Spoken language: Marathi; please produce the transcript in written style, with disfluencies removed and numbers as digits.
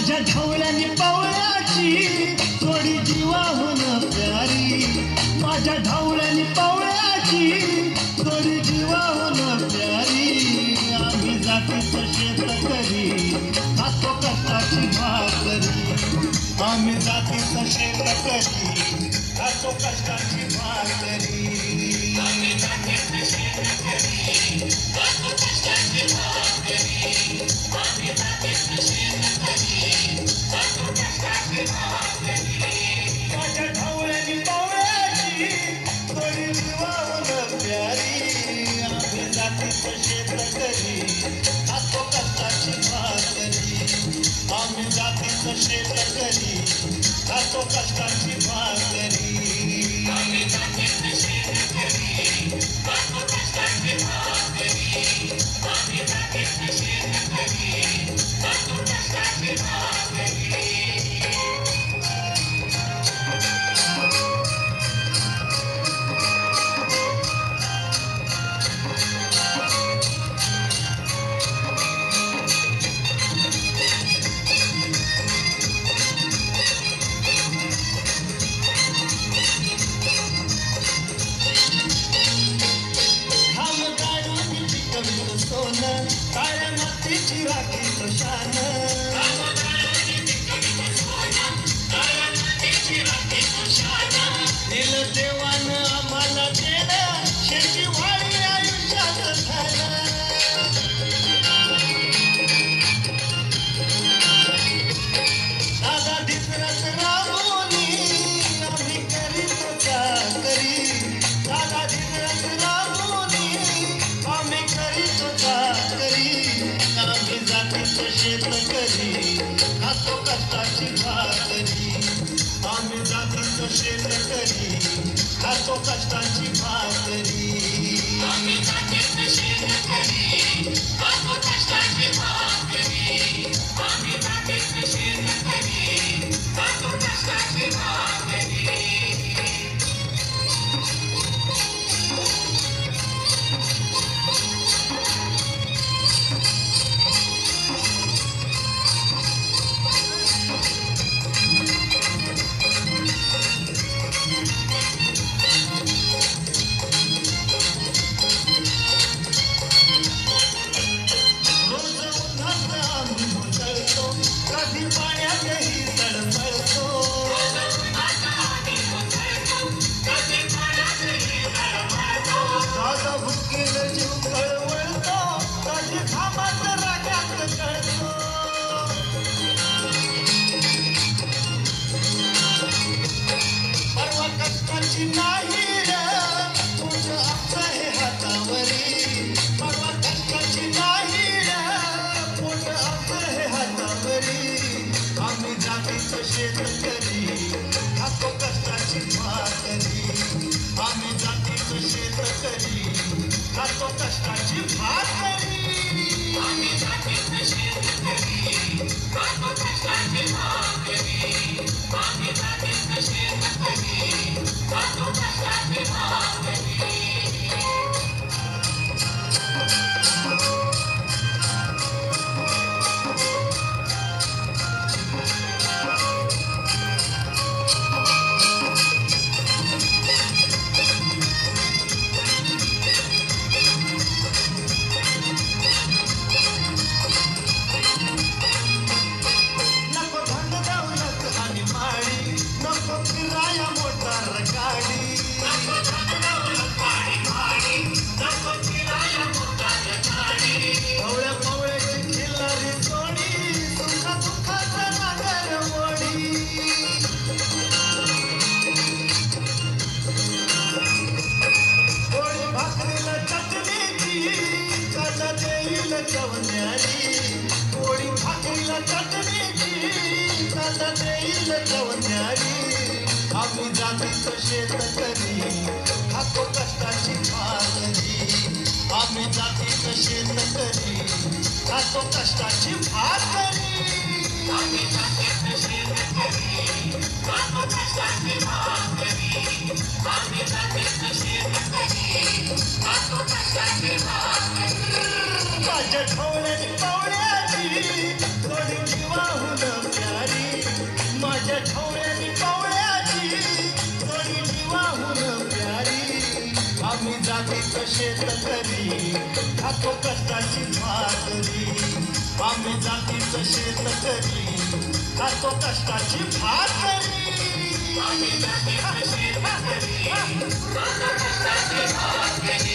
माझ्या ढवळ्यानी पवळ्याची थोडी जीवाहून प्यारी, माझ्या ढवळ्यानी पवळ्याची थोडी जीवाहून प्यारी. आम्ही जातीचं शेतकरी खातो कष्टाची भाकरी, आम्ही जातीचं शेतकरी खातो कष्टाची भाकरी. आम्ही जातीचं शेतकरी खातो कष्टाची भाकरी, आम्ही जातीचं शेतकरी खातो कष्टाची भाकरी. माझ्या ढवळ्यानी पवळ्याची थोडी जीवाहून प्यारी, आम्ही जातीचं शेतकरी खातो कष्टाची भाकरी, आम्ही जातीचं शेतकरी खातो कष्टाची भाकरी. आम्ही जातीचं शेतकरी खातो कष्टाची भाकरी, आम्ही जातीचं शेतकरी खातो कष्टाची भाकरी. सोनं काळ्या मातीची राखीचं शान, दिलं देवानं आम्हाला देणं शेती वाढी आयुष्यात झालं. दादा दिसरत राबोनी आम्ही करीत चाकरी, दादा दिसरत राबोनी आम्ही करीत चाकरी. आम्ही जातीचं शेतकरी खातो कष्टाची भाकरी, आम्ही जातीचं शेतकरी खातो कष्टाची भाकरी. आम्ही जातीचं शेतकरी खातो कष्टाची भाकरी, आम्ही जातीचं शेतकरी खातो कष्टाची भाकरी. कधी पाण्यातही तळमळतो, दादा भुकीनं जीव कळवळतो, कधी घामात रागात कळतो. परवा कष्टाची नाही रे तुझं आमचं हे हातावरी, परवा कष्टाची नाही रे तुझं आमचं हे हातावरी. आम्ही जातीचं शेतकरी खातो कष्टाची भाकरी, आम्ही जातीचं शेतकरी खातो कष्टाची भाकरी. आम्ही जातीचं शेतकरी खातो कष्टाची भाकरी, आम्ही जातीचं शेतकरी खातो कष्टाची भाकरी. नको फिराया मोटार गाडी, पवळ्या पवळ्याची खिल्लारी जोडी, सुखा दुःखाचा नागर मोडी. पोळी भाकरीला चटणीची कला देईल चवण्याची, पोळी भाकरीला चटणीची कला देईल चवण्याची. आम्ही जातीचं शेतकरी खातो कष्टाची भाकरी, आम्ही जातीचं शेतकरी खातो कष्टाची भाकरी. आम्ही जातीचं शेतकरी खातो कष्टाची भाकरी, आम्ही जातीचं शेतकरी खातो कष्टाची भाकरी. माझ्या ढवळ्यानी पवळ्याची थोडी जीवाहून जातीचं शेतकरी खातो कष्टाची भाकरी. आम्ही जातीचं शेतकरी खातो कष्टाची भाकरी. आम्ही जातीचं शेतकरी खातो कष्टाची भाकरी.